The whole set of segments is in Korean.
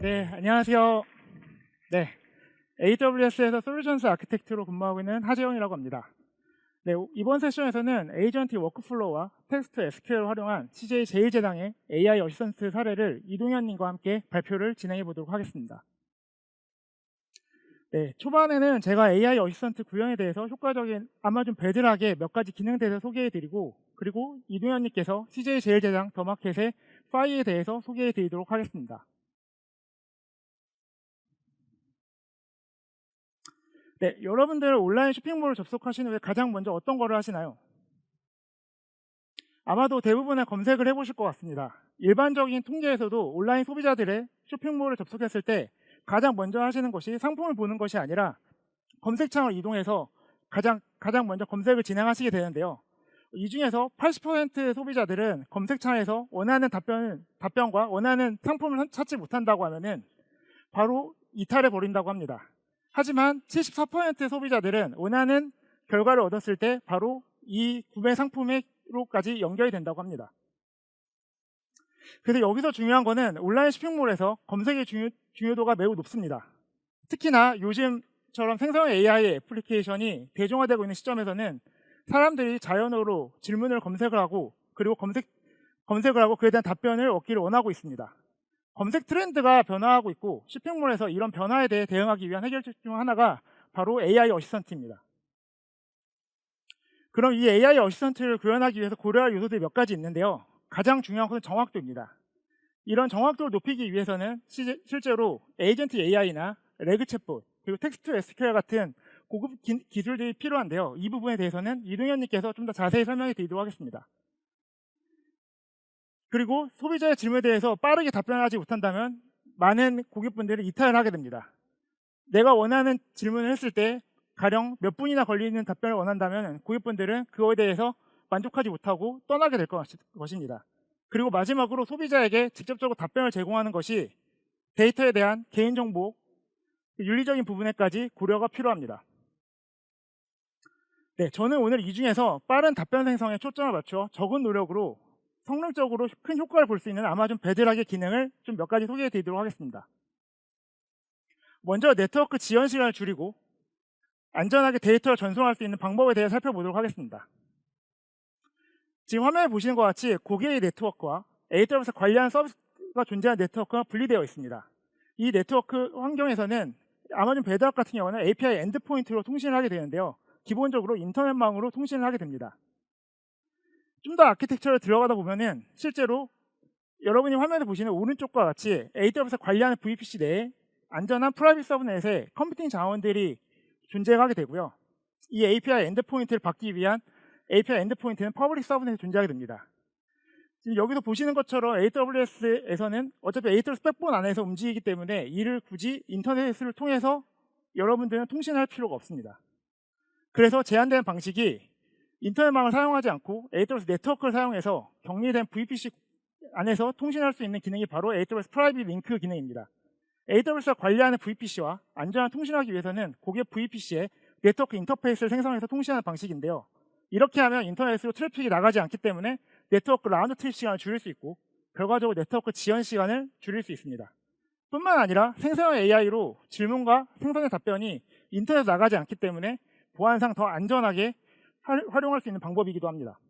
네, 안녕하세요. 네, AWS에서 솔루션스 아키텍트로 근무하고 있는 하재영이라고 합니다. 네, 이번 세션에서는 에이전트 워크플로우와 텍스트 SQL을 활용한 CJ 제일제당의 AI 어시스턴트 사례를 이동현님과 함께 발표를 진행해 보도록 하겠습니다. 네, 초반에는 제가 AI 어시스턴트 구현에 대해서 효과적인 아마존 베드락의 몇 가지 기능에 대해서 소개해 드리고, 그리고 이동현님께서 CJ 제일제당 더마켓의 파이에 대해서 소개해 드리도록 하겠습니다. 네, 여러분들 온라인 쇼핑몰을 접속하신 후에 가장 먼저 어떤 거를 하시나요? 아마도 대부분의 검색을 해보실 것 같습니다. 일반적인 통계에서도 온라인 소비자들의 쇼핑몰을 접속했을 때 가장 먼저 하시는 것이 상품을 보는 것이 아니라 검색창을 이동해서 가장 먼저 검색을 진행하시게 되는데요. 이 중에서 80% 소비자들은 검색창에서 원하는 답변과 원하는 상품을 찾지 못한다고 하면은 바로 이탈해 버린다고 합니다. 하지만 74% 소비자들은 원하는 결과를 얻었을 때 바로 이 구매 상품으로까지 연결이 된다고 합니다. 그래서 여기서 중요한 거는 온라인 쇼핑몰에서 검색의 중요도가 매우 높습니다. 특히나 요즘처럼 생성 AI 애플리케이션이 대중화되고 있는 시점에서는 사람들이 자연어로 질문을 검색을 하고, 그리고 검색을 하고 그에 대한 답변을 얻기를 원하고 있습니다. 검색 트렌드가 변화하고 있고, 쇼핑몰에서 이런 변화에 대해 대응하기 위한 해결책 중 하나가 바로 AI 어시스턴트입니다. 그럼 이 AI 어시스턴트를 구현하기 위해서 고려할 요소들이 몇 가지 있는데요. 가장 중요한 것은 정확도입니다. 이런 정확도를 높이기 위해서는 실제로 에이전트 AI나 레그 챗봇, 그리고 텍스트 SQL 같은 고급 기술들이 필요한데요. 이 부분에 대해서는 이동현님께서 좀 더 자세히 설명해 드리도록 하겠습니다. 그리고 소비자의 질문에 대해서 빠르게 답변하지 못한다면 많은 고객분들이 이탈을 하게 됩니다. 내가 원하는 질문을 했을 때 가령 몇 분이나 걸리는 답변을 원한다면 고객분들은 그거에 대해서 만족하지 못하고 떠나게 될 것입니다. 그리고 마지막으로 소비자에게 직접적으로 답변을 제공하는 것이 데이터에 대한 개인정보, 윤리적인 부분에까지 고려가 필요합니다. 네, 저는 오늘 이 중에서 빠른 답변 생성에 초점을 맞춰 적은 노력으로 성능적으로 큰 효과를 볼 수 있는 아마존 베드락의 기능을 좀 몇 가지 소개해 드리도록 하겠습니다. 먼저 네트워크 지연 시간을 줄이고 안전하게 데이터를 전송할 수 있는 방법에 대해 살펴보도록 하겠습니다. 지금 화면에 보시는 것 같이 고객의 네트워크와 AWS 관리하는 서비스가 존재하는 네트워크가 분리되어 있습니다. 이 네트워크 환경에서는 아마존 베드락 같은 경우는 API 엔드포인트로 통신을 하게 되는데요. 기본적으로 인터넷망으로 통신을 하게 됩니다. 좀 더 아키텍처를 들어가다 보면은 실제로 여러분이 화면에 보시는 오른쪽과 같이 AWS 관리하는 VPC 내에 안전한 프라이빗 서브넷에 컴퓨팅 자원들이 존재하게 되고요. 이 API 엔드포인트를 받기 위한 API 엔드포인트는 퍼블릭 서브넷에 존재하게 됩니다. 지금 여기서 보시는 것처럼 AWS에서는 어차피 AWS 백본 안에서 움직이기 때문에 이를 굳이 인터넷을 통해서 여러분들은 통신할 필요가 없습니다. 그래서 제한되는 방식이 인터넷망을 사용하지 않고 AWS 네트워크를 사용해서 격리된 VPC 안에서 통신할 수 있는 기능이 바로 AWS 프라이빗 링크 기능입니다. AWS가 관리하는 VPC와 안전한 통신하기 위해서는 고객 VPC에 네트워크 인터페이스를 생성해서 통신하는 방식인데요. 이렇게 하면 인터넷으로 트래픽이 나가지 않기 때문에 네트워크 라운드 트립 시간을 줄일 수 있고, 결과적으로 네트워크 지연 시간을 줄일 수 있습니다. 뿐만 아니라 생성형 AI로 질문과 생성의 답변이 인터넷에 나가지 않기 때문에 보안상 더 안전하게 활용할 수 있는 방법이기도 합니다.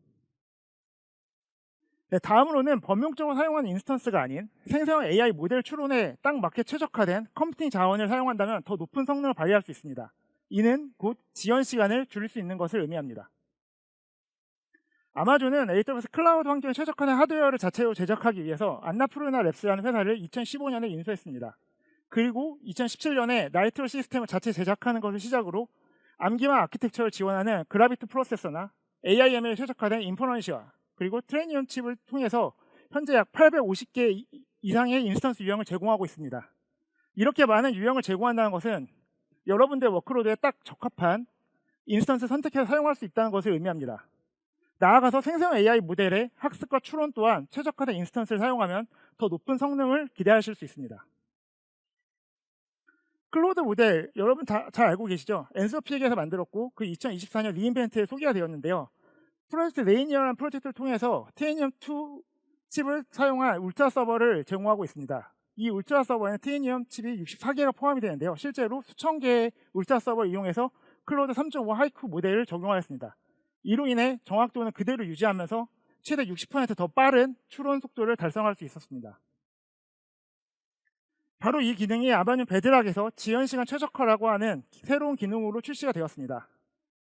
네, 다음으로는 범용적으로 사용하는 인스턴스가 아닌 생성형 AI 모델 추론에 딱 맞게 최적화된 컴퓨팅 자원을 사용한다면 더 높은 성능을 발휘할 수 있습니다. 이는 곧 지연 시간을 줄일 수 있는 것을 의미합니다. 아마존은 AWS 클라우드 환경에 최적화된 하드웨어를 자체로 제작하기 위해서 안나푸르나 랩스라는 회사를 2015년에 인수했습니다. 그리고 2017년에 나이트로 시스템을 자체 제작하는 것을 시작으로 암기만 아키텍처를 지원하는 그라비트 프로세서나 AIML에 최적화된 인퍼런시와 그리고 트레니움 칩을 통해서 현재 약 850개 이상의 인스턴스 유형을 제공하고 있습니다. 이렇게 많은 유형을 제공한다는 것은 여러분들의 워크로드에 딱 적합한 인스턴스 선택해서 사용할 수 있다는 것을 의미합니다. 나아가서 생성 AI 모델의 학습과 추론 또한 최적화된 인스턴스를 사용하면 더 높은 성능을 기대하실 수 있습니다. 클로드 모델 여러분 다 잘 알고 계시죠? 엔소피에게서 만들었고 그 2024년 리인벤트에 소개가 되었는데요. 프로젝트 레이니어라는 프로젝트를 통해서 테이니엄2 칩을 사용한 울트라 서버를 제공하고 있습니다. 이 울트라 서버에는 트리니움 칩이 64개가 포함이 되는데요. 실제로 수천 개의 울트라 서버를 이용해서 클로드 3.5 하이쿠 모델을 적용하였습니다. 이로 인해 정확도는 그대로 유지하면서 최대 60%더 빠른 추론 속도를 달성할 수 있었습니다. 바로 이 기능이 아마존 베드락에서 지연시간 최적화라고 하는 새로운 기능으로 출시가 되었습니다.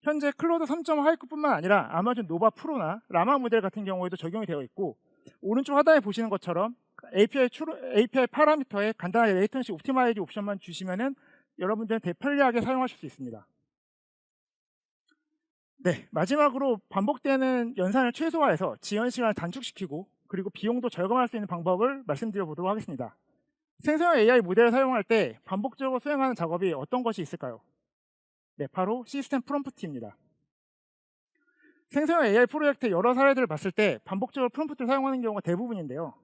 현재 클로드 3.5 하이쿠뿐만 아니라 아마존 노바 프로나 라마 모델 같은 경우에도 적용이 되어 있고, 오른쪽 하단에 보시는 것처럼 API 파라미터에 간단하게 레이턴시 옵티마이즈 옵션만 주시면은 여러분들은 되게 편리하게 사용하실 수 있습니다. 네, 마지막으로 반복되는 연산을 최소화해서 지연 시간을 단축시키고 그리고 비용도 절감할 수 있는 방법을 말씀드려 보도록 하겠습니다. 생성형 AI 모델을 사용할 때 반복적으로 수행하는 작업이 어떤 것이 있을까요? 네, 바로 시스템 프롬프트입니다. 생성형 AI 프로젝트의 여러 사례들을 봤을 때 반복적으로 프롬프트를 사용하는 경우가 대부분인데요.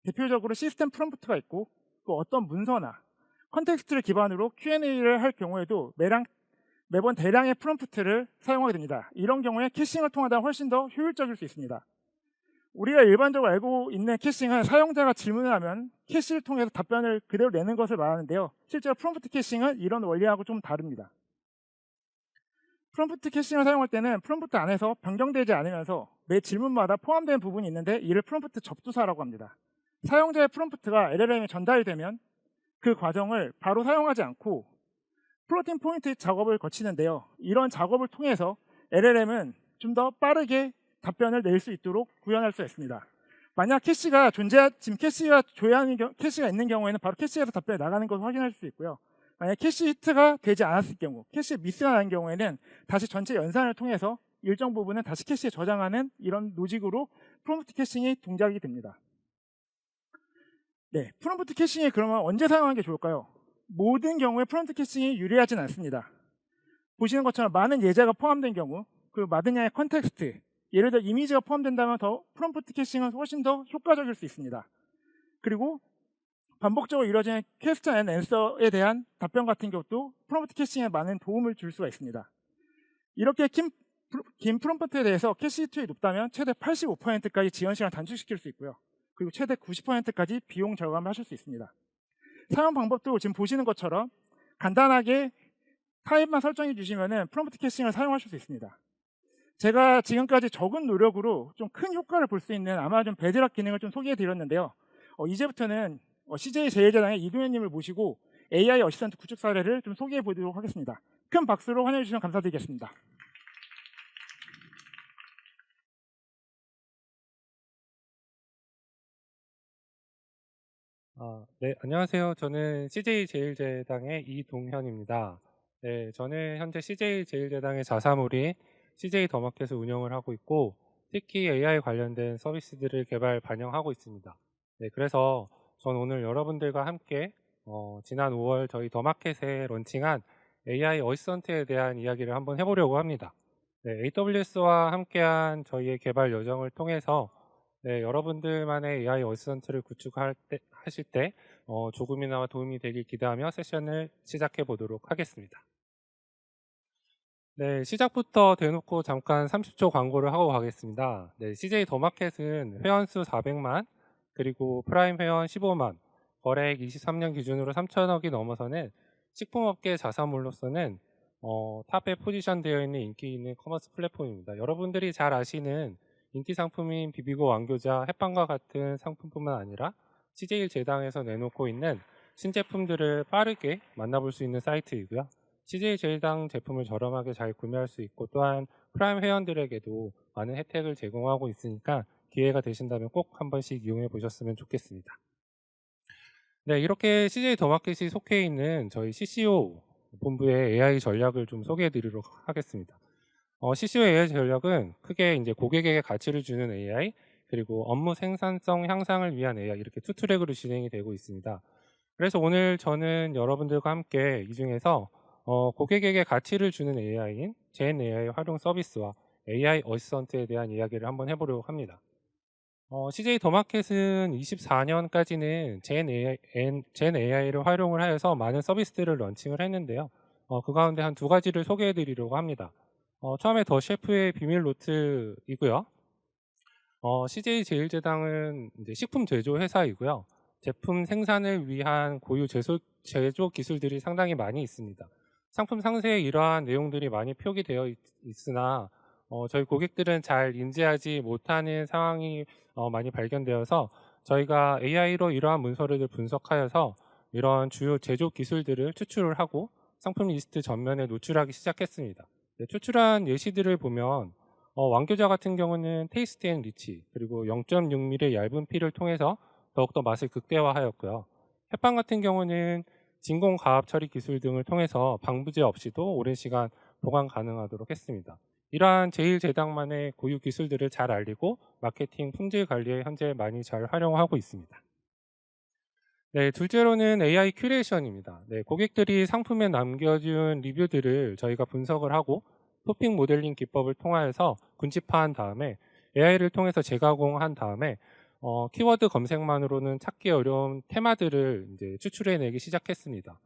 대표적으로 시스템 프롬프트가 있고, 또 어떤 문서나 컨텍스트를 기반으로 Q&A를 할 경우에도 매번 대량의 프롬프트를 사용하게 됩니다. 이런 경우에 캐싱을 통하다 훨씬 더 효율적일 수 있습니다. 우리가 일반적으로 알고 있는 캐싱은 사용자가 질문을 하면 캐시를 통해서 답변을 그대로 내는 것을 말하는데요. 실제로 프롬프트 캐싱은 이런 원리하고 좀 다릅니다. 프롬프트 캐싱을 사용할 때는 프롬프트 안에서 변경되지 않으면서 매 질문마다 포함된 부분이 있는데 이를 프롬프트 접두사라고 합니다. 사용자의 프롬프트가 LLM에 전달이 되면 그 과정을 바로 사용하지 않고 플로팅 포인트 작업을 거치는데요. 이런 작업을 통해서 LLM은 좀 더 빠르게 답변을 낼 수 있도록 구현할 수 있습니다. 만약 캐시가 지금 캐시가 있는 경우에는 바로 캐시에서 답변이 나가는 것을 확인할 수 있고요. 만약 캐시 히트가 되지 않았을 경우, 캐시 미스가 나는 경우에는 다시 전체 연산을 통해서 일정 부분은 다시 캐시에 저장하는 이런 로직으로 프롬프트 캐싱이 동작이 됩니다. 네, 프롬프트 캐싱이 그러면 언제 사용하는 게 좋을까요? 모든 경우에 프롬프트 캐싱이 유리하진 않습니다. 보시는 것처럼 많은 예제가 포함된 경우, 그리고 많은 양의 컨텍스트, 예를 들어 이미지가 포함된다면 더 프롬프트 캐싱은 훨씬 더 효과적일 수 있습니다. 그리고 반복적으로 이루어지는 퀘스천 앤 앤서에 대한 답변 같은 것도 프롬프트 캐싱에 많은 도움을 줄 수가 있습니다. 이렇게 긴 프롬프트에 대해서 캐시 히트율이 높다면 최대 85%까지 지연 시간을 단축시킬 수 있고요. 그리고 최대 90%까지 비용 절감을 하실 수 있습니다. 사용 방법도 지금 보시는 것처럼 간단하게 타입만 설정해 주시면 프롬프트 캐싱을 사용하실 수 있습니다. 제가 지금까지 적은 노력으로 좀 큰 효과를 볼 수 있는 아마존 베드락 기능을 좀 소개해 드렸는데요. 이제부터는 CJ 제일제당의 이동현님을 모시고 AI 어시스턴트 구축 사례를 좀 소개해 보도록 하겠습니다. 큰 박수로 환영해 주시면 감사드리겠습니다. 네, 안녕하세요. 저는 CJ 제일제당의 이동현입니다. 네, 저는 현재 CJ 제일제당의 자사몰인 CJ 더마켓을 운영을 하고 있고, 특히 AI 관련된 서비스들을 개발 반영하고 있습니다. 네, 그래서 저는 오늘 여러분들과 함께 지난 5월 저희 더마켓에 런칭한 AI 어시스턴트에 대한 이야기를 한번 해보려고 합니다. 네, AWS와 함께한 저희의 개발 여정을 통해서 네, 여러분들만의 AI 어시스턴트를 하실 때 조금이나마 도움이 되길 기대하며 세션을 시작해 보도록 하겠습니다. 네, 시작부터 대놓고 잠깐 30초 광고를 하고 가겠습니다. 네, CJ 더마켓은 회원수 400만, 그리고 프라임 회원 15만, 거래액 23년 기준으로 3천억이 넘어서는 식품업계 자사몰로서는 탑에 포지션되어 있는 인기 있는 커머스 플랫폼입니다. 여러분들이 잘 아시는 인기 상품인 비비고 왕교자, 햇빵과 같은 상품뿐만 아니라 CJ 제당에서 내놓고 있는 신제품들을 빠르게 만나볼 수 있는 사이트이고요. CJ 제당 제품을 저렴하게 잘 구매할 수 있고, 또한 프라임 회원들에게도 많은 혜택을 제공하고 있으니까 기회가 되신다면 꼭 한 번씩 이용해 보셨으면 좋겠습니다. 네, 이렇게 CJ 더마켓이 속해 있는 저희 CCO 본부의 AI 전략을 좀 소개해 드리도록 하겠습니다. CCO AI 전략은 크게 이제 고객에게 가치를 주는 AI, 그리고 업무 생산성 향상을 위한 AI, 이렇게 투 트랙으로 진행이 되고 있습니다. 그래서 오늘 저는 여러분들과 함께 이 중에서 고객에게 가치를 주는 AI인 젠 AI 활용 서비스와 AI 어시스턴트에 대한 이야기를 한번 해보려고 합니다. CJ 더마켓은 24년까지는 젠 AI를 활용을 하여서 많은 서비스들을 런칭을 했는데요. 그 가운데 한 두 가지를 소개해 드리려고 합니다. 처음에 더 셰프의 비밀 노트이고요. CJ 제일제당은 이제 식품 제조 회사이고요. 제품 생산을 위한 고유 제조 기술들이 상당히 많이 있습니다. 상품 상세에 이러한 내용들이 많이 표기되어 있으나 저희 고객들은 잘 인지하지 못하는 상황이 많이 발견되어서 저희가 AI로 이러한 문서를 분석하여서 이런 주요 제조 기술들을 추출을 하고 상품 리스트 전면에 노출하기 시작했습니다. 네, 추출한 예시들을 보면 왕교자 같은 경우는 테이스트 앤 리치, 그리고 0.6mm 얇은 필을 통해서 더욱더 맛을 극대화하였고요. 햇빵 같은 경우는 진공 가압 처리 기술 등을 통해서 방부제 없이도 오랜 시간 보관 가능하도록 했습니다. 이러한 제1제당만의 고유 기술들을 잘 알리고 마케팅 품질 관리에 현재 많이 잘 활용하고 있습니다. 네, 둘째로는 AI 큐레이션입니다. 네, 고객들이 상품에 남겨준 리뷰들을 저희가 분석을 하고 토핑 모델링 기법을 통하여서 군집화한 다음에 AI를 통해서 재가공한 다음에 키워드 검색만으로는 찾기 어려운 테마들을 이제 추출해내기 시작했습니다.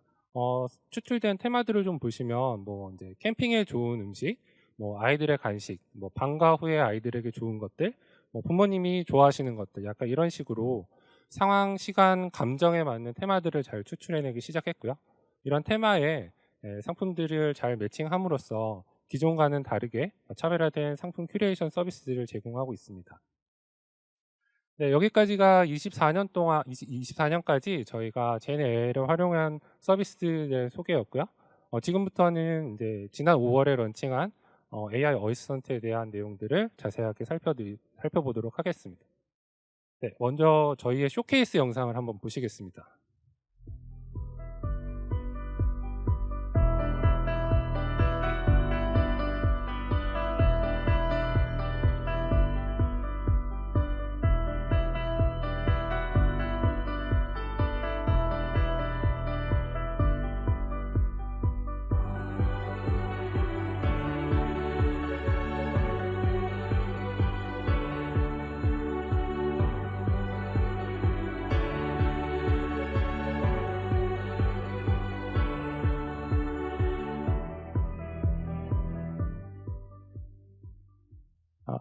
추출된 테마들을 좀 보시면 뭐 이제 캠핑에 좋은 음식, 뭐 아이들의 간식, 뭐 방과 후에 아이들에게 좋은 것들, 뭐 부모님이 좋아하시는 것들, 약간 이런 식으로 상황, 시간, 감정에 맞는 테마들을 잘 추출해내기 시작했고요. 이런 테마에 상품들을 잘 매칭함으로써 기존과는 다르게 차별화된 상품 큐레이션 서비스들을 제공하고 있습니다. 네, 여기까지가 24년까지 저희가 GenAI를 활용한 서비스들의 소개였고요. 지금부터는 이제 지난 5월에 런칭한 AI 어시스턴트에 대한 내용들을 자세하게 살펴보도록 하겠습니다. 네, 먼저 저희의 쇼케이스 영상을 한번 보시겠습니다.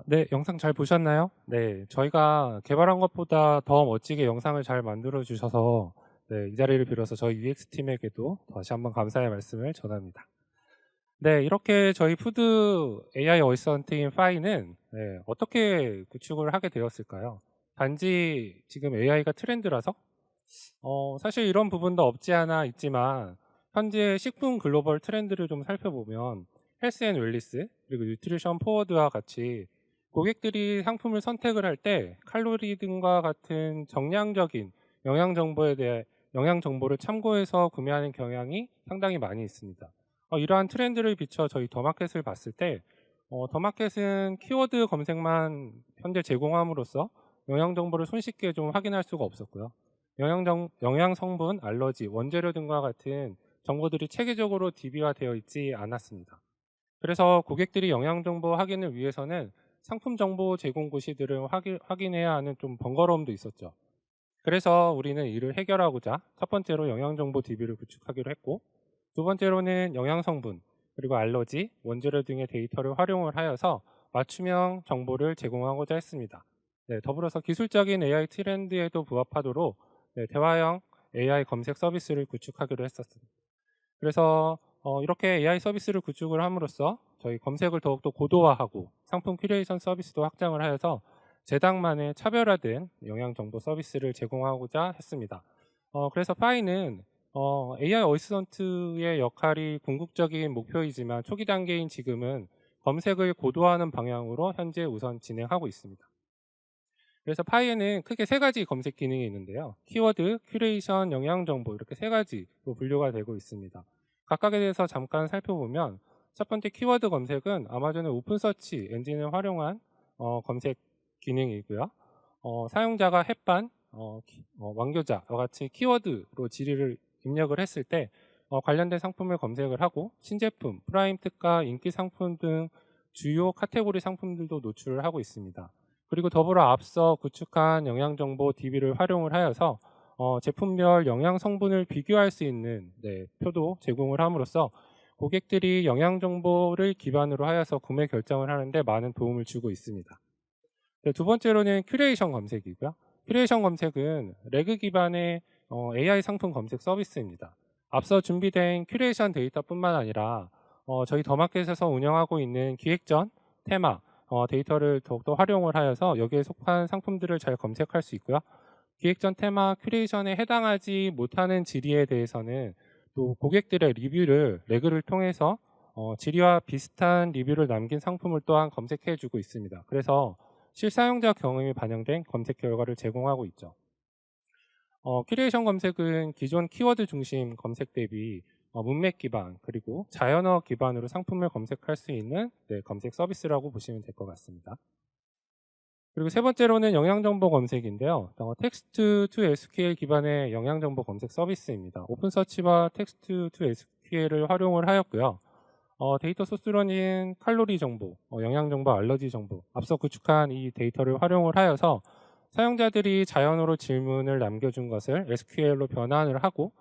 네, 영상 잘 보셨나요? 네, 저희가 개발한 것보다 더 멋지게 영상을 잘 만들어 주셔서 네, 이 자리를 빌어서 저희 UX팀에게도 다시 한번 감사의 말씀을 전합니다. 네, 이렇게 저희 푸드 AI 어시스턴트인 파이는 어떻게 구축을 하게 되었을까요? 단지 지금 AI가 트렌드라서? 사실 이런 부분도 없지 않아 있지만 현재 식품 글로벌 트렌드를 좀 살펴보면 헬스 앤 웰리스 그리고 뉴트리션 포워드와 같이 고객들이 상품을 선택을 할 때 칼로리 등과 같은 정량적인 영양 정보를 참고해서 구매하는 경향이 상당히 많이 있습니다. 이러한 트렌드를 비춰 저희 더마켓을 봤을 때 더마켓은 키워드 검색만 현재 제공함으로써 영양 정보를 손쉽게 좀 확인할 수가 없었고요. 영양 성분, 알러지, 원재료 등과 같은 정보들이 체계적으로 DB화되어 있지 않았습니다. 그래서 고객들이 영양 정보 확인을 위해서는 상품 정보 제공 고시들을 확인해야 하는 좀 번거로움도 있었죠. 그래서 우리는 이를 해결하고자 첫 번째로 영양 정보 DB를 구축하기로 했고, 두 번째로는 영양 성분, 그리고 알러지, 원재료 등의 데이터를 활용을 하여서 맞춤형 정보를 제공하고자 했습니다. 네, 더불어서 기술적인 AI 트렌드에도 부합하도록 대화형 AI 검색 서비스를 구축하기로 했었습니다. 그래서 이렇게 AI 서비스를 구축을 함으로써 저희 검색을 더욱더 고도화하고 상품 큐레이션 서비스도 확장을 하여서 제당만의 차별화된 영양 정보 서비스를 제공하고자 했습니다. 그래서 파이는 AI 어시스턴트의 역할이 궁극적인 목표이지만 초기 단계인 지금은 검색을 고도화하는 방향으로 현재 우선 진행하고 있습니다. 그래서 파이에는 크게 세 가지 검색 기능이 있는데요. 키워드, 큐레이션, 영양 정보 이렇게 세 가지로 분류가 되고 있습니다. 각각에 대해서 잠깐 살펴보면 첫 번째 키워드 검색은 아마존의 오픈 서치 엔진을 활용한 검색 기능이고요. 사용자가 햇반, 왕교자와 같이 키워드로 질의를 입력을 했을 때 관련된 상품을 검색을 하고 신제품, 프라임 특가, 인기 상품 등 주요 카테고리 상품들도 노출을 하고 있습니다. 그리고 더불어 앞서 구축한 영양정보 DB를 활용을 하여서 제품별 영양 성분을 비교할 수 있는 표도 제공을 함으로써 고객들이 영양 정보를 기반으로 하여서 구매 결정을 하는데 많은 도움을 주고 있습니다. 두 번째로는 큐레이션 검색이고요. 큐레이션 검색은 레그 기반의 AI 상품 검색 서비스입니다. 앞서 준비된 큐레이션 데이터뿐만 아니라 저희 더마켓에서 운영하고 있는 기획전, 테마, 데이터를 더욱더 활용을 하여서 여기에 속한 상품들을 잘 검색할 수 있고요. 기획전, 테마, 큐레이션에 해당하지 못하는 질의에 대해서는 또 고객들의 리뷰를 레그를 통해서 질의와 비슷한 리뷰를 남긴 상품을 또한 검색해주고 있습니다. 그래서 실사용자 경험이 반영된 검색 결과를 제공하고 있죠. 큐레이션 검색은 기존 키워드 중심 검색 대비 문맥 기반 그리고 자연어 기반으로 상품을 검색할 수 있는 검색 서비스라고 보시면 될 것 같습니다. 그리고 세 번째로는 영양정보 검색인데요. 텍스트 투 SQL 기반의 영양정보 검색 서비스입니다. 오픈서치와 텍스트 투 SQL을 활용을 하였고요. 데이터 소스로는 칼로리 정보, 영양 정보, 알러지 정보, 앞서 구축한 이 데이터를 활용을 하여서 사용자들이 자연어로 질문을 남겨준 것을 SQL로 변환을 하고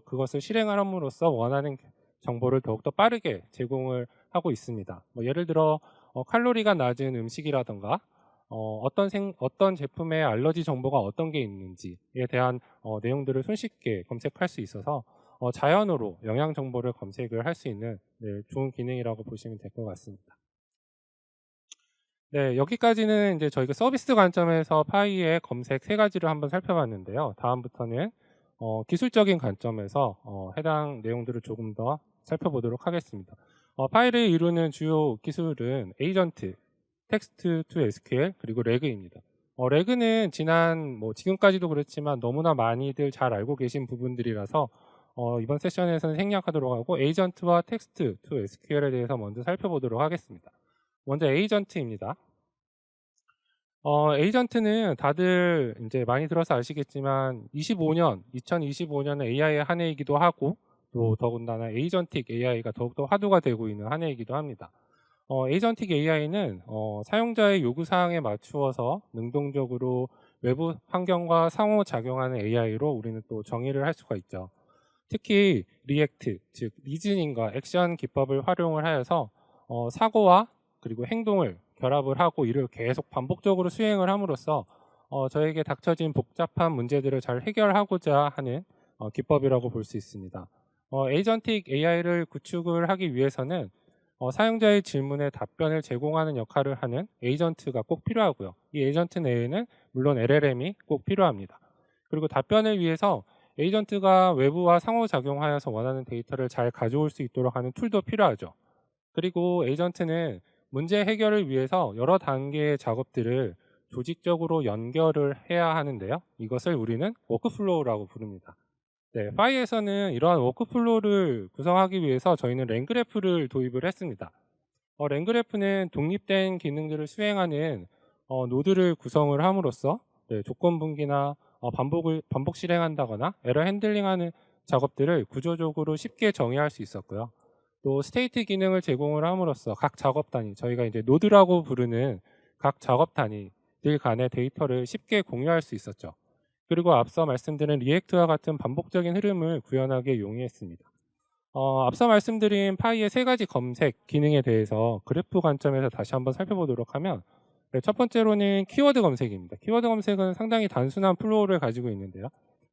그것을 실행을 함으로써 원하는 정보를 더욱더 빠르게 제공을 하고 있습니다. 예를 들어 칼로리가 낮은 음식이라던가 어떤 제품의 알러지 정보가 어떤 게 있는지에 대한 내용들을 손쉽게 검색할 수 있어서 자연어로 영양 정보를 검색을 할 수 있는 좋은 기능이라고 보시면 될 것 같습니다. 네, 여기까지는 이제 저희가 서비스 관점에서 파이의 검색 세 가지를 한번 살펴봤는데요. 다음부터는 기술적인 관점에서 해당 내용들을 조금 더 살펴보도록 하겠습니다. 파이를 이루는 주요 기술은 에이전트, 텍스트 투 SQL 그리고 레그입니다. 레그는 지금까지도 그렇지만 너무나 많이들 잘 알고 계신 부분들이라서 이번 세션에서는 생략하도록 하고 에이전트와 텍스트 투 SQL에 대해서 먼저 살펴보도록 하겠습니다. 먼저 에이전트입니다. 에이전트는 다들 이제 많이 들어서 아시겠지만 2025년은 AI의 한 해이기도 하고 또 더군다나 에이전틱 AI가 더욱더 화두가 되고 있는 한 해이기도 합니다. 에이전틱 AI는 사용자의 요구사항에 맞추어서 능동적으로 외부 환경과 상호작용하는 AI로 우리는 또 정의를 할 수가 있죠. 특히 리액트, 즉 리즈닝과 액션 기법을 활용을 하여서 사고와 그리고 행동을 결합을 하고 이를 계속 반복적으로 수행을 함으로써 저에게 닥쳐진 복잡한 문제들을 잘 해결하고자 하는 기법이라고 볼 수 있습니다. 에이전틱 AI를 구축을 하기 위해서는 사용자의 질문에 답변을 제공하는 역할을 하는 에이전트가 꼭 필요하고요. 이 에이전트 내에는 물론 LLM이 꼭 필요합니다. 그리고 답변을 위해서 에이전트가 외부와 상호작용하여서 원하는 데이터를 잘 가져올 수 있도록 하는 툴도 필요하죠. 그리고 에이전트는 문제 해결을 위해서 여러 단계의 작업들을 조직적으로 연결을 해야 하는데요. 이것을 우리는 워크플로우라고 부릅니다. 네, 파이에서는 이러한 워크플로우를 구성하기 위해서 저희는 랭그래프를 도입을 했습니다. 랭그래프는 독립된 기능들을 수행하는 노드를 구성을 함으로써 조건 분기나 반복 실행한다거나 에러 핸들링하는 작업들을 구조적으로 쉽게 정의할 수 있었고요. 또 스테이트 기능을 제공을 함으로써 각 작업 단위, 저희가 이제 노드라고 부르는 각 작업 단위들 간의 데이터를 쉽게 공유할 수 있었죠. 그리고 앞서 말씀드린 리액트와 같은 반복적인 흐름을 구현하기에 용이했습니다. 앞서 말씀드린 파이의 세 가지 검색 기능에 대해서 그래프 관점에서 다시 한번 살펴보도록 하면 첫 번째로는 키워드 검색입니다. 키워드 검색은 상당히 단순한 플로우를 가지고 있는데요.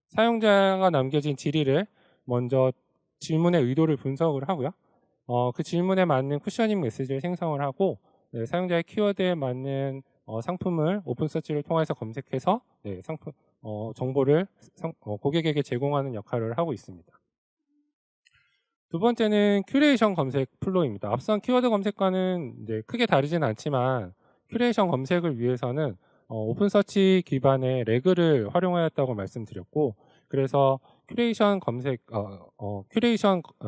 사용자가 남겨진 질의를 먼저 질문의 의도를 분석을 하고요. 그 질문에 맞는 쿠셔닝 메시지를 생성을 하고 사용자의 키워드에 맞는 상품을 오픈서치를 통해서 검색해서 정보를 고객에게 제공하는 역할을 하고 있습니다. 두 번째는 큐레이션 검색 플로우입니다. 앞선 키워드 검색과는 이제 크게 다르진 않지만 큐레이션 검색을 위해서는 오픈서치 기반의 레그를 활용하였다고 말씀드렸고, 그래서 큐레이션 검색,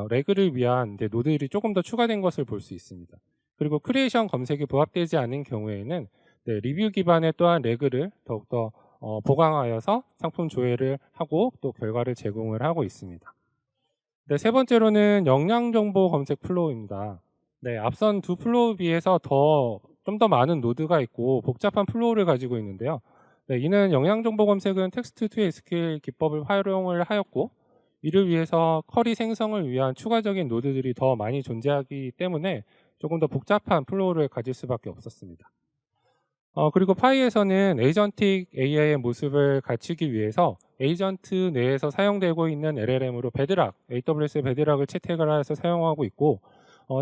레그를 위한 이제 노드들이 조금 더 추가된 것을 볼 수 있습니다. 그리고 큐레이션 검색이 부합되지 않은 경우에는 리뷰 기반의 또한 레그를 더욱더 보강하여서 상품 조회를 하고 또 결과를 제공을 하고 있습니다. 세 번째로는 영양정보 검색 플로우입니다. 앞선 두 플로우에 비해서 좀 더 많은 노드가 있고 복잡한 플로우를 가지고 있는데요. 이는 영양정보 검색은 텍스트 투 SQL 기법을 활용을 하였고, 이를 위해서 쿼리 생성을 위한 추가적인 노드들이 더 많이 존재하기 때문에 조금 더 복잡한 플로우를 가질 수밖에 없었습니다. 그리고 파이에서는 에이전틱 AI의 모습을 갖추기 위해서 에이전트 내에서 사용되고 있는 LLM으로 베드락, AWS 베드락을 채택을 해서 사용하고 있고,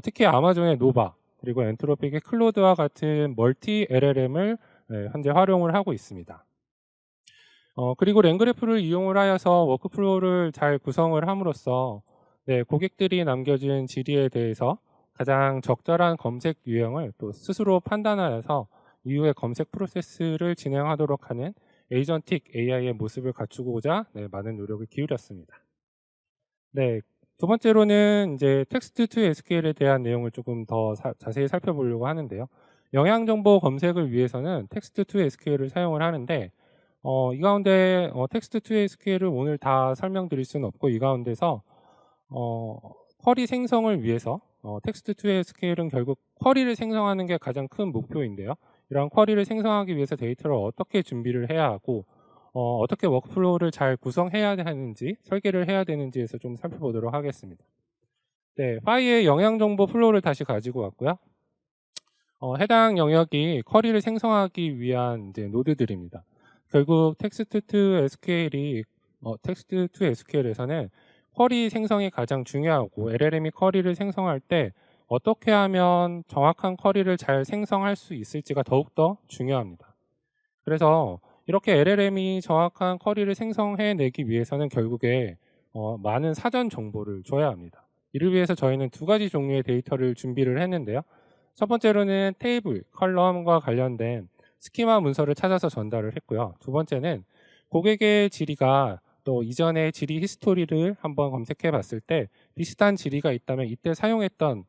특히 아마존의 노바, 그리고 엔트로픽의 클로드와 같은 멀티 LLM을 현재 활용을 하고 있습니다. 그리고 랭그래프를 이용을 하여서 워크플로우를 잘 구성을 함으로써 고객들이 남겨준 질의에 대해서 가장 적절한 검색 유형을 또 스스로 판단하여서 이후에 검색 프로세스를 진행하도록 하는 에이전틱 AI의 모습을 갖추고자 많은 노력을 기울였습니다. 두 번째로는 이제 텍스트 투 SQL에 대한 내용을 조금 더 자세히 살펴보려고 하는데요. 영양 정보 검색을 위해서는 텍스트 투 SQL을 사용을 하는데 이 가운데 텍스트 투 SQL을 오늘 다 설명드릴 수는 없고 이 가운데서 쿼리 생성을 위해서 텍스트 투 SQL은 결국 쿼리를 생성하는 게 가장 큰 목표인데요. 이러한 쿼리를 생성하기 위해서 데이터를 어떻게 준비를 해야 하고 어떻게 워크플로우를 잘 구성해야 하는지 설계를 해야 되는지에서 좀 살펴보도록 하겠습니다. 파이의 영양 정보 플로우를 다시 가지고 왔고요. 해당 영역이 쿼리를 생성하기 위한 이제 노드들입니다. 결국 텍스트 투 SQL에서는 쿼리 생성이 가장 중요하고 LLM이 쿼리를 생성할 때 어떻게 하면 정확한 쿼리를 잘 생성할 수 있을지가 더욱더 중요합니다. 그래서 이렇게 LLM이 정확한 쿼리를 생성해내기 위해서는 결국에 많은 사전 정보를 줘야 합니다. 이를 위해서 저희는 두 가지 종류의 데이터를 준비를 했는데요. 첫 번째로는 테이블, 컬럼과 관련된 스키마 문서를 찾아서 전달을 했고요. 두 번째는 고객의 질의가 또 이전의 질의 히스토리를 한번 검색해 봤을 때 비슷한 질의가 있다면 이때 사용했던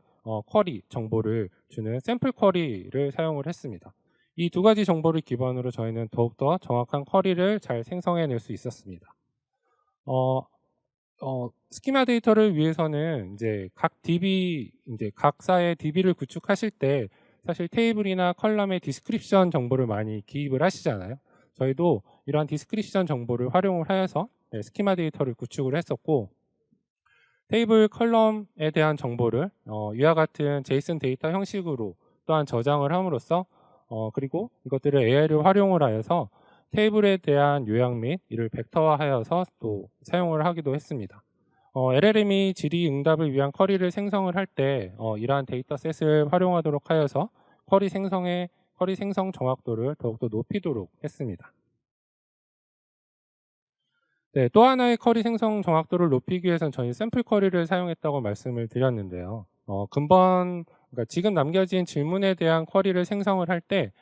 쿼리 정보를 주는 샘플 쿼리를 사용을 했습니다. 이 두 가지 정보를 기반으로 저희는 더욱더 정확한 쿼리를 잘 생성해낼 수 있었습니다. 스키마 데이터를 위해서는 이제 각사의 DB를 구축하실 때 사실 테이블이나 컬럼의 디스크립션 정보를 많이 기입을 하시잖아요. 저희도 이러한 디스크립션 정보를 활용을 하여서 스키마 데이터를 구축을 했었고, 테이블 컬럼에 대한 정보를 이와 같은 제이슨 데이터 형식으로 또한 저장을 함으로써 그리고 이것들을 AI를 활용을 하여서 테이블에 대한 요약 및 이를 벡터화하여서 또 사용을 하기도 했습니다. LLM이 질의 응답을 위한 쿼리를 생성을 할 때 이러한 데이터셋을 활용하도록 하여서 쿼리 생성 정확도를 더욱더 높이도록 했습니다. 또 하나의 쿼리 생성 정확도를 높이기 위해서는 저희 샘플 쿼리를 사용했다고 말씀을 드렸는데요. 그러니까 지금 남겨진 질문에 대한 쿼리를 생성을 할 때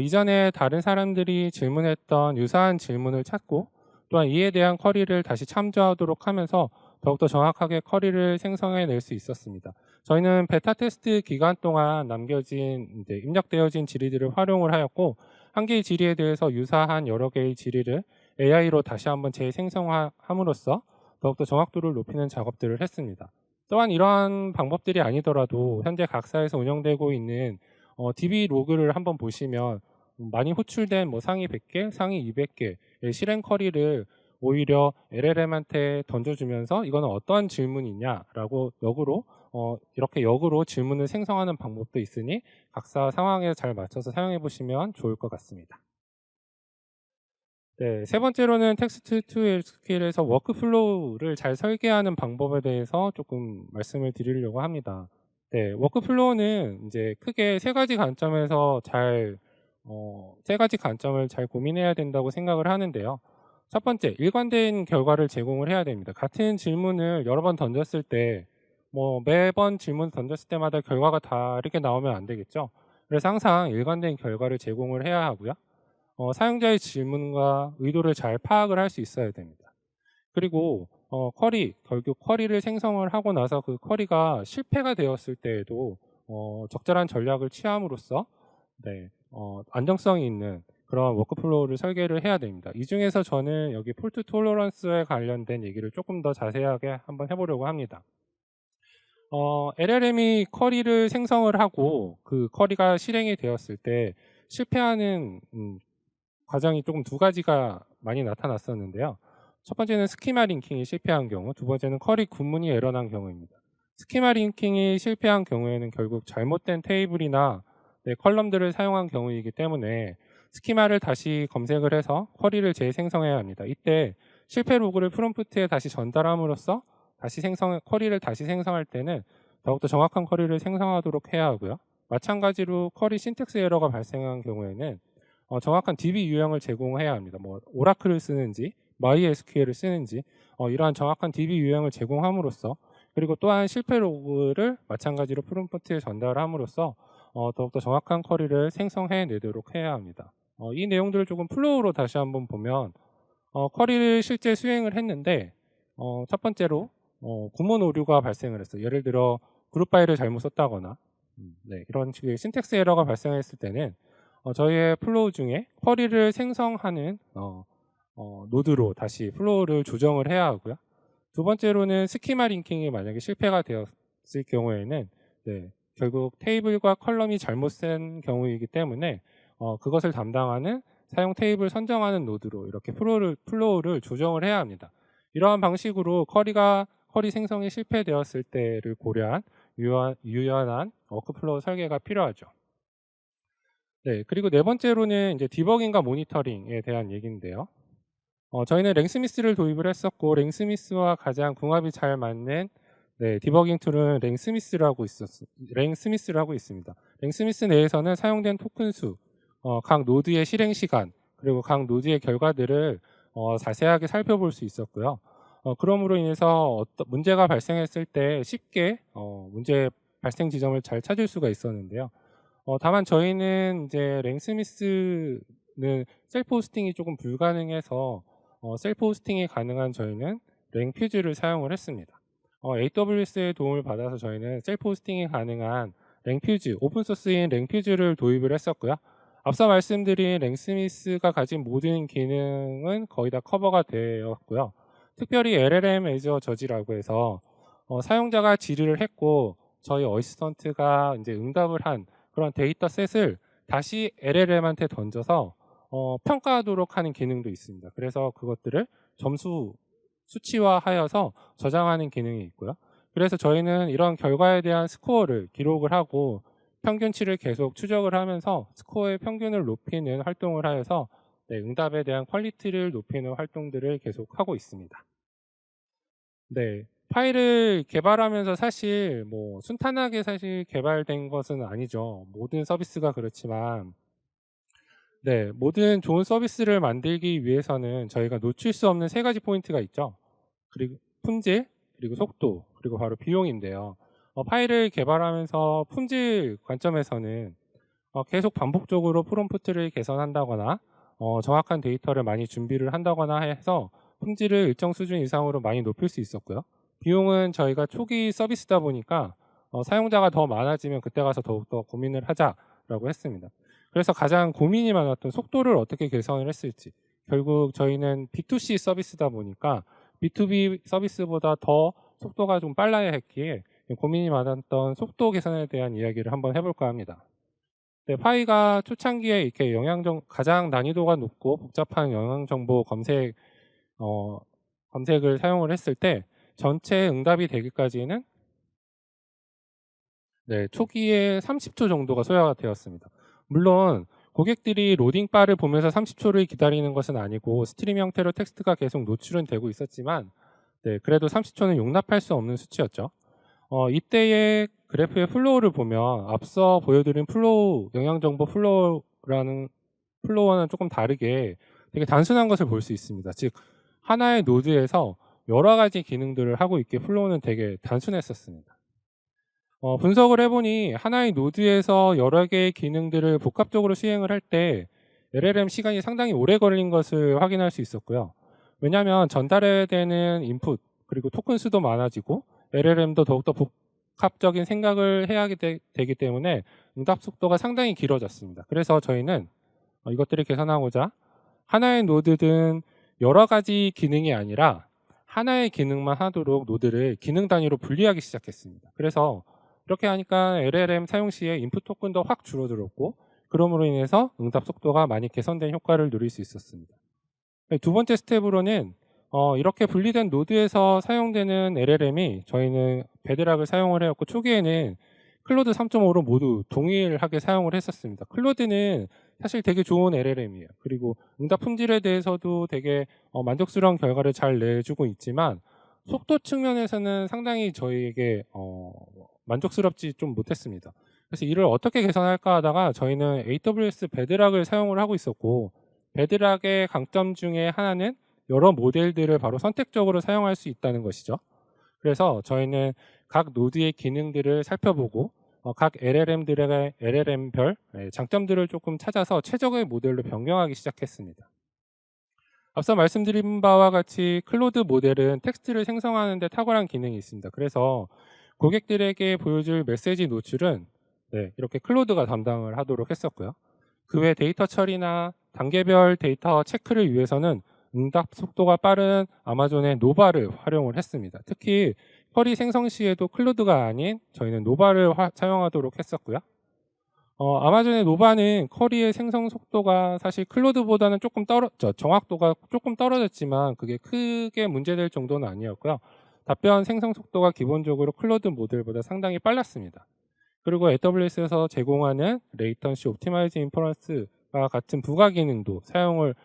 이전에 다른 사람들이 질문했던 유사한 질문을 찾고 또한 이에 대한 쿼리를 다시 참조하도록 하면서 더욱더 정확하게 쿼리를 생성해낼 수 있었습니다. 저희는 베타 테스트 기간 동안 남겨진 입력되어진 질의들을 활용을 하였고 한 개의 질의에 대해서 유사한 여러 개의 질의를 AI로 다시 한번 재생성함으로써 더욱더 정확도를 높이는 작업들을 했습니다. 또한 이러한 방법들이 아니더라도 현재 각사에서 운영되고 있는 DB 로그를 한번 보시면 많이 호출된 상위 100개, 상위 200개의 실행 쿼리를 오히려 LLM한테 던져주면서 이거는 어떠한 질문이냐라고 이렇게 역으로 질문을 생성하는 방법도 있으니 각사 상황에 잘 맞춰서 사용해 보시면 좋을 것 같습니다. 세 번째로는 텍스트 투 SQL에서 워크플로우를 잘 설계하는 방법에 대해서 조금 말씀을 드리려고 합니다. 워크플로우는 이제 크게 세 가지 관점을 잘 고민해야 된다고 생각을 하는데요. 첫 번째, 일관된 결과를 제공을 해야 됩니다. 같은 질문을 여러 번 던졌을 때 매번 질문 던졌을 때마다 결과가 다르게 나오면 안 되겠죠. 그래서 항상 일관된 결과를 제공을 해야 하고요. 사용자의 질문과 의도를 잘 파악을 할 수 있어야 됩니다. 그리고 결국 쿼리를 생성을 하고 나서 그 쿼리가 실패가 되었을 때에도 적절한 전략을 취함으로써 안정성이 있는 그런 워크플로우를 설계를 해야 됩니다. 이 중에서 저는 여기 폴트 톨러런스에 관련된 얘기를 조금 더 자세하게 한번 해보려고 합니다. LLM이 쿼리를 생성을 하고 그 쿼리가 실행이 되었을 때 실패하는 과정이 조금 두 가지가 많이 나타났었는데요. 첫 번째는 스키마 링킹이 실패한 경우, 두 번째는 쿼리 구문이 에러난 경우입니다. 스키마 링킹이 실패한 경우에는 결국 잘못된 테이블이나 컬럼들을 사용한 경우이기 때문에 스키마를 다시 검색을 해서 쿼리를 재생성해야 합니다. 이때 실패 로그를 프롬프트에 다시 전달함으로써 쿼리를 다시 생성할 때는 더욱더 정확한 쿼리를 생성하도록 해야 하고요. 마찬가지로 쿼리 신텍스 에러가 발생한 경우에는 정확한 DB 유형을 제공해야 합니다. 뭐 오라클을 쓰는지 MySQL을 쓰는지 이러한 정확한 DB 유형을 제공함으로써, 그리고 또한 실패 로그를 마찬가지로 프롬프트에 전달함으로써 더욱더 정확한 쿼리를 생성해내도록 해야 합니다. 이 내용들을 조금 플로우로 다시 한번 보면 쿼리를 실제 수행을 했는데 첫 번째로 구문 오류가 발생을 했어요. 예를 들어 그룹 파일을 잘못 썼다거나 네, 이런 식의 신텍스 에러가 발생했을 때는 저희의 플로우 중에 쿼리를 생성하는 노드로 다시 플로우를 조정을 해야 하고요. 두 번째로는 스키마 링킹이 만약에 실패가 되었을 경우에는 네, 결국 테이블과 컬럼이 잘못 쓴 경우이기 때문에 그것을 담당하는 사용 테이블 선정하는 노드로 이렇게 플로우를 조정을 해야 합니다. 이러한 방식으로 쿼리 생성이 실패되었을 때를 고려한 유연한 워크플로우 설계가 필요하죠. 네, 그리고 네 번째로는 이제 디버깅과 모니터링에 대한 얘기인데요. 저희는 랭스미스를 도입을 했었고, 랭스미스와 가장 궁합이 잘 맞는 디버깅 툴은 랭스미스라고 있습니다. 랭스미스 내에서는 사용된 토큰 수, 각 노드의 실행 시간, 그리고 각 노드의 결과들을 자세하게 살펴볼 수 있었고요. 그러므로 인해서 문제가 발생했을 때 쉽게 문제 발생 지점을 잘 찾을 수가 있었는데요. 다만 저희는 이제 랭스미스는 셀프 호스팅이 조금 불가능해서 셀프 호스팅이 가능한 저희는 랭퓨즈를 사용을 했습니다. AWS의 도움을 받아서 저희는 셀프 호스팅이 가능한 랭퓨즈, 오픈소스인 랭퓨즈를 도입을 했었고요. 앞서 말씀드린 랭스미스가 가진 모든 기능은 거의 다 커버가 되었고요. 특별히 LLM 애저 저지라고 해서 사용자가 질의를 했고 저희 어시스턴트가 이제 응답을 한 그런 데이터셋을 다시 LLM한테 던져서 평가하도록 하는 기능도 있습니다. 그래서 그것들을 점수 수치화하여서 저장하는 기능이 있고요. 그래서 저희는 이런 결과에 대한 스코어를 기록을 하고 평균치를 계속 추적을 하면서 스코어의 평균을 높이는 활동을 하여서 응답에 대한 퀄리티를 높이는 활동들을 계속 하고 있습니다. 네, 파일을 개발하면서 사실 뭐 순탄하게 사실 개발된 것은 아니죠. 모든 서비스가 그렇지만 모든 좋은 서비스를 만들기 위해서는 저희가 놓칠 수 없는 세 가지 포인트가 있죠. 그리고 품질, 그리고 속도, 그리고 바로 비용인데요. 파일을 개발하면서 품질 관점에서는 계속 반복적으로 프롬프트를 개선한다거나 정확한 데이터를 많이 준비를 한다거나 해서 품질을 일정 수준 이상으로 많이 높일 수 있었고요. 비용은 저희가 초기 서비스다 보니까 사용자가 더 많아지면 그때 가서 더욱더 고민을 하자라고 했습니다. 그래서 가장 고민이 많았던 속도를 어떻게 개선을 했을지, 결국 저희는 B2C 서비스다 보니까 B2B 서비스보다 더 속도가 좀 빨라야 했기에 고민이 많았던 속도 개선에 대한 이야기를 한번 해볼까 합니다. 파이가 초창기에 이렇게 가장 난이도가 높고 복잡한 영양정보 검색을 사용을 했을 때 전체 응답이 되기까지는 초기에 30초 정도가 소요가 되었습니다. 물론 고객들이 로딩바를 보면서 30초를 기다리는 것은 아니고 스트림 형태로 텍스트가 계속 노출은 되고 있었지만 그래도 30초는 용납할 수 없는 수치였죠. 이때의 그래프의 플로우를 보면 앞서 보여드린 영양정보 플로우와는 조금 다르게 되게 단순한 것을 볼 수 있습니다. 즉 하나의 노드에서 여러 가지 기능들을 하고 있기에 플로우는 되게 단순했었습니다. 분석을 해보니 하나의 노드에서 여러 개의 기능들을 복합적으로 수행을 할 때 LLM 시간이 상당히 오래 걸린 것을 확인할 수 있었고요. 왜냐하면 전달해야 되는 인풋 그리고 토큰 수도 많아지고 LLM도 더욱더 복합적인 생각을 해야 되기 때문에 응답 속도가 상당히 길어졌습니다. 그래서 저희는 이것들을 개선하고자 하나의 노드든 여러 가지 기능이 아니라 하나의 기능만 하도록 노드를 기능 단위로 분리하기 시작했습니다. 그래서 이렇게 하니까 LLM 사용 시에 인풋 토큰도 확 줄어들었고 그러므로 인해서 응답 속도가 많이 개선된 효과를 누릴 수 있었습니다. 두 번째 스텝으로는 이렇게 분리된 노드에서 사용되는 LLM이 저희는 베드락을 사용을 해왔고 초기에는 클로드 3.5로 모두 동일하게 사용을 했었습니다. 클로드는 사실 되게 좋은 LLM이에요. 그리고 응답 품질에 대해서도 되게 만족스러운 결과를 잘 내주고 있지만 속도 측면에서는 상당히 저희에게 만족스럽지 좀 못했습니다. 그래서 이를 어떻게 개선할까 하다가 저희는 AWS 베드락을 사용을 하고 있었고, 베드락의 강점 중에 하나는 여러 모델들을 바로 선택적으로 사용할 수 있다는 것이죠. 그래서 저희는 각 노드의 기능들을 살펴보고 각 LLM들의 LLM별 장점들을 조금 찾아서 최적의 모델로 변경하기 시작했습니다. 앞서 말씀드린 바와 같이 클로드 모델은 텍스트를 생성하는 데 탁월한 기능이 있습니다. 그래서 고객들에게 보여줄 메시지 노출은 이렇게 클로드가 담당을 하도록 했었고요. 그 외 데이터 처리나 단계별 데이터 체크를 위해서는 응답 속도가 빠른 아마존의 노바를 활용을 했습니다. 특히 쿼리 생성 시에도 클로드가 아닌 저희는 노바를 사용하도록 했었고요. 아마존의 노바는 쿼리의 생성 속도가 사실 클로드보다는 조금 정확도가 조금 떨어졌지만 그게 크게 문제될 정도는 아니었고요. 답변 생성 속도가 기본적으로 클로드 모델보다 상당히 빨랐습니다. 그리고 AWS에서 제공하는 레이턴시 옵티마이즈 인퍼런스와 같은 부가 기능도 사용을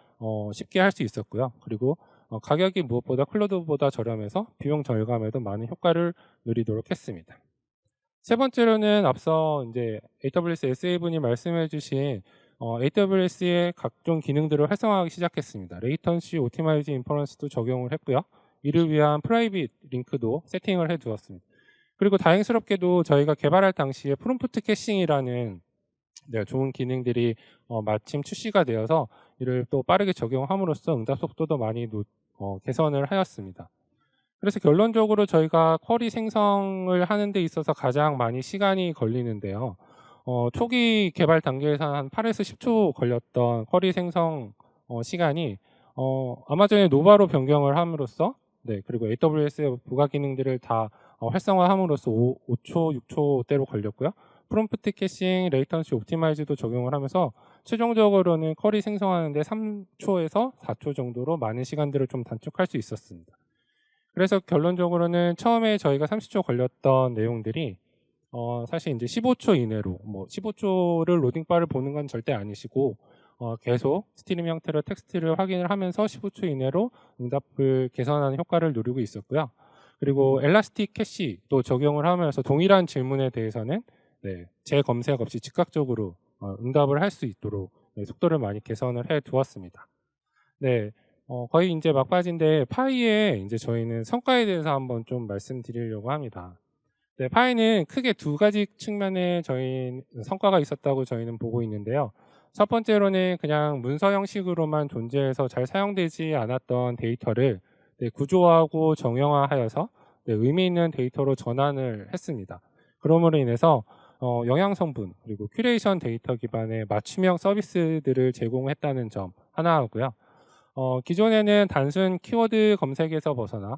쉽게 할 수 있었고요. 그리고 가격이 무엇보다 클로드보다 저렴해서 비용 절감에도 많은 효과를 누리도록 했습니다. 세 번째로는 앞서 이제 AWS SA분이 말씀해주신 AWS의 각종 기능들을 활성화하기 시작했습니다. 레이턴시 옵티마이즈 인퍼런스도 적용을 했고요. 이를 위한 프라이빗 링크도 세팅을 해두었습니다. 그리고 다행스럽게도 저희가 개발할 당시에 프롬프트 캐싱이라는 좋은 기능들이 마침 출시가 되어서 이를 또 빠르게 적용함으로써 응답 속도도 많이 개선을 하였습니다. 그래서 결론적으로 저희가 쿼리 생성을 하는 데 있어서 가장 많이 시간이 걸리는데요. 초기 개발 단계에서 한 8에서 10초 걸렸던 쿼리 생성 시간이 아마존의 노바로 변경을 함으로써 그리고 AWS의 부가 기능들을 다 활성화함으로써 5초, 6초대로 걸렸고요. 프롬프트 캐싱, 레이턴시 옵티마이즈도 적용을 하면서 최종적으로는 쿼리 생성하는데 3초에서 4초 정도로 많은 시간들을 좀 단축할 수 있었습니다. 그래서 결론적으로는 처음에 저희가 30초 걸렸던 내용들이 사실 이제 15초 이내로 15초를 로딩바를 보는 건 절대 아니시고 계속 스트림 형태로 텍스트를 확인을 하면서 15초 이내로 응답을 개선하는 효과를 누리고 있었고요. 그리고 엘라스틱 캐시도 적용을 하면서 동일한 질문에 대해서는 재검색 없이 즉각적으로 응답을 할 수 있도록 속도를 많이 개선을 해 두었습니다. 거의 이제 막바지인데 파이에 이제 저희는 성과에 대해서 한번 좀 말씀드리려고 합니다. 파이는 크게 두 가지 측면에 저희 성과가 있었다고 저희는 보고 있는데요. 첫 번째로는 그냥 문서 형식으로만 존재해서 잘 사용되지 않았던 데이터를 구조화하고 정형화하여서 의미 있는 데이터로 전환을 했습니다. 그러므로 인해서 영양 성분 그리고 큐레이션 데이터 기반의 맞춤형 서비스들을 제공했다는 점 하나 하고요. 기존에는 단순 키워드 검색에서 벗어나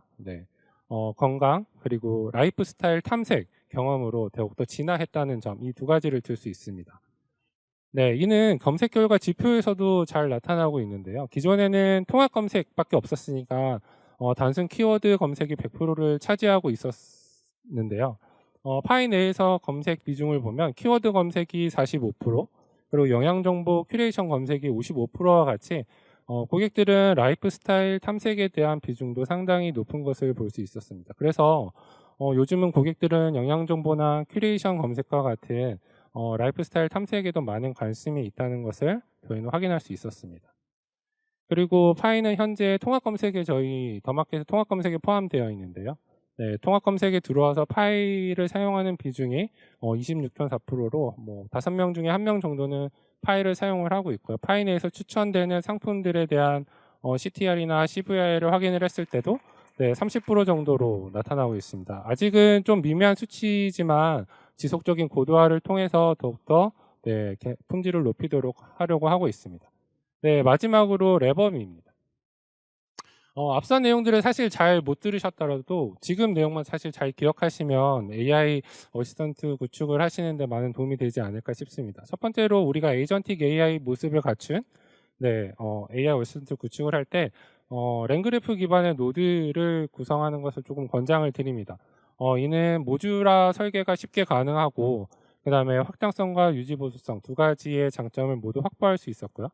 건강 그리고 라이프 스타일 탐색 경험으로 더욱더 진화했다는 점, 이 두 가지를 들 수 있습니다. 이는 검색 결과 지표에서도 잘 나타나고 있는데요. 기존에는 통합 검색밖에 없었으니까 단순 키워드 검색이 100%를 차지하고 있었는데요. 파이 내에서 검색 비중을 보면 키워드 검색이 45%, 그리고 영양정보 큐레이션 검색이 55%와 같이 고객들은 라이프 스타일 탐색에 대한 비중도 상당히 높은 것을 볼 수 있었습니다. 그래서 요즘은 고객들은 영양정보나 큐레이션 검색과 같은 라이프 스타일 탐색에도 많은 관심이 있다는 것을 저희는 확인할 수 있었습니다. 그리고 파이는 현재 통합 검색에 저희 더마켓의 통합 검색에 포함되어 있는데요. 통합 검색에 들어와서 파이를 사용하는 비중이 26.4%로 5명 중에 1명 정도는 파이를 사용을 하고 있고요. 파이 내에서 추천되는 상품들에 대한 CTR이나 CVR을 확인을 했을 때도 30% 정도로 나타나고 있습니다. 아직은 좀 미미한 수치지만 지속적인 고도화를 통해서 더욱더 품질을 높이도록 하려고 하고 있습니다. 마지막으로 레버미입니다. 앞선 내용들을 사실 잘 못 들으셨더라도 지금 내용만 사실 잘 기억하시면 AI 어시스턴트 구축을 하시는 데 많은 도움이 되지 않을까 싶습니다. 첫 번째로 우리가 에이전틱 AI 모습을 갖춘 AI 어시스턴트 구축을 할 때 랭그래프 기반의 노드를 구성하는 것을 조금 권장을 드립니다. 이는 모듈화 설계가 쉽게 가능하고 그다음에 확장성과 유지 보수성 두 가지의 장점을 모두 확보할 수 있었고요.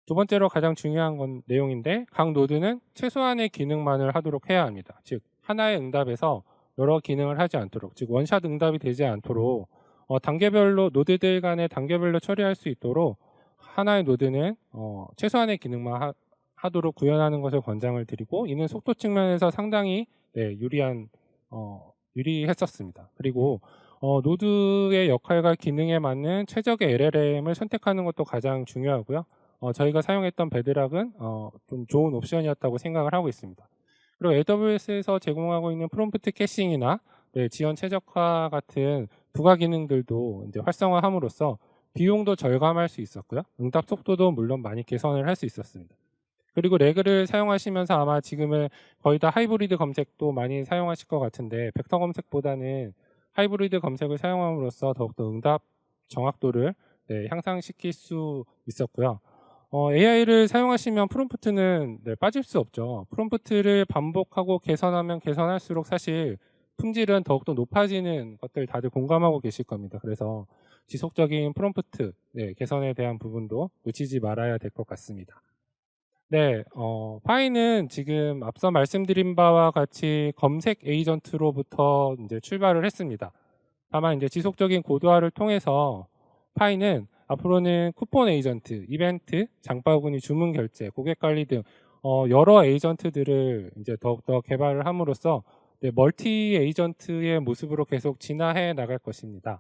두 번째로 가장 중요한 건 내용인데 각 노드는 최소한의 기능만을 하도록 해야 합니다. 즉 하나의 응답에서 여러 기능을 하지 않도록, 즉 원샷 응답이 되지 않도록 단계별로 노드들 간의 단계별로 처리할 수 있도록 하나의 노드는 최소한의 기능만 하도록 구현하는 것을 권장을 드리고, 이는 속도 측면에서 상당히 유리했었습니다. 그리고 노드의 역할과 기능에 맞는 최적의 LLM을 선택하는 것도 가장 중요하고요. 저희가 사용했던 베드락은 좀 좋은 옵션이었다고 생각을 하고 있습니다. 그리고 AWS에서 제공하고 있는 프롬프트 캐싱이나 지연 최적화 같은 부가 기능들도 이제 활성화함으로써 비용도 절감할 수 있었고요. 응답 속도도 물론 많이 개선을 할 수 있었습니다. 그리고 레그를 사용하시면서 아마 지금은 거의 다 하이브리드 검색도 많이 사용하실 것 같은데, 벡터 검색보다는 하이브리드 검색을 사용함으로써 더욱더 응답 정확도를 향상시킬 수 있었고요. AI를 사용하시면 프롬프트는 빠질 수 없죠. 프롬프트를 반복하고 개선하면 개선할수록 사실 품질은 더욱더 높아지는 것들 다들 공감하고 계실 겁니다. 그래서 지속적인 프롬프트 개선에 대한 부분도 놓치지 말아야 될 것 같습니다. 파이는 지금 앞서 말씀드린 바와 같이 검색 에이전트로부터 이제 출발을 했습니다. 다만 이제 지속적인 고도화를 통해서 파이는 앞으로는 쿠폰 에이전트, 이벤트, 장바구니 주문 결제, 고객 관리 등 여러 에이전트들을 이제 더욱더 개발을 함으로써 멀티 에이전트의 모습으로 계속 진화해 나갈 것입니다.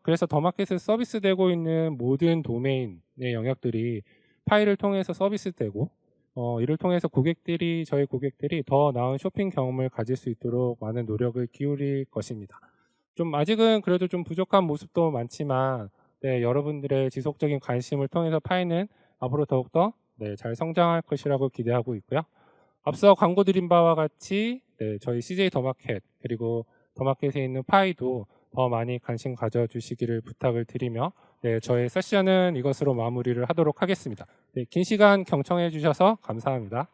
그래서 더마켓에서 서비스되고 있는 모든 도메인의 영역들이 파이를 통해서 서비스되고, 이를 통해서 저희 고객들이 더 나은 쇼핑 경험을 가질 수 있도록 많은 노력을 기울일 것입니다. 좀 아직은 그래도 좀 부족한 모습도 많지만 여러분들의 지속적인 관심을 통해서 파이는 앞으로 더욱더 잘 성장할 것이라고 기대하고 있고요. 앞서 광고 드린 바와 같이 저희 CJ 더마켓 그리고 더마켓에 있는 파이도 더 많이 관심 가져주시기를 부탁을 드리며 저의 세션은 이것으로 마무리를 하도록 하겠습니다. 긴 시간 경청해 주셔서 감사합니다.